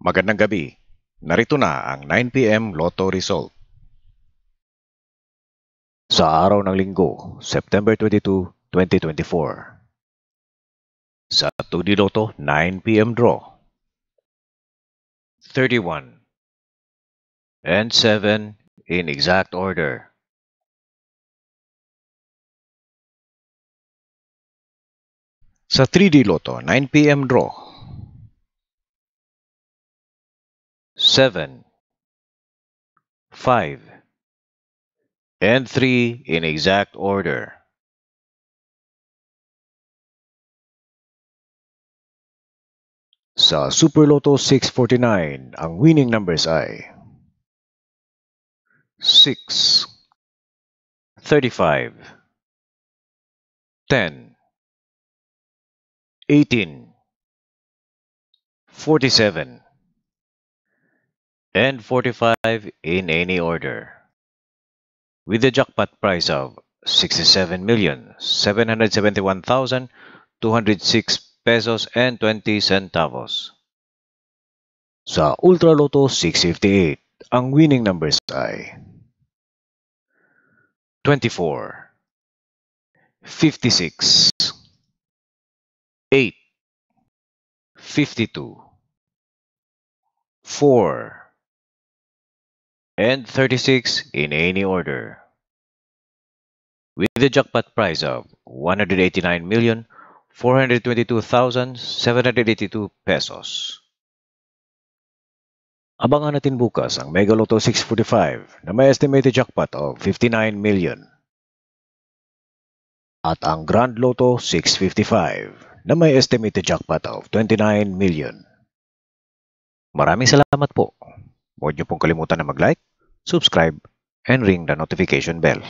Magandang gabi. Narito na ang 9 p.m. Lotto result. Sa araw ng Linggo, September 22, 2024. Sa 2D Lotto 9 p.m. draw. 31 and 7 in exact order. Sa 3D Lotto 9 p.m. draw. 7, 5, and 3 in exact order. Sa Super Lotto 649, ang winning numbers ay 6, 35, 10, 18, 47, and 45 in any order, with the jackpot prize of 67,771,206 pesos and 20 centavos. Sa Ultra Lotto 658, ang winning numbers ay 24, 56, 8, 52, 4, and 36 in any order, with the jackpot prize of 189,422,782 pesos. Abangan natin bukas ang Mega Lotto 645 na may estimated jackpot of 59 million. At ang Grand Lotto 655 na may estimated jackpot of 29 million. Maraming salamat po. Huwag niyo pong kalimutan na mag-like, subscribe, and ring the notification bell.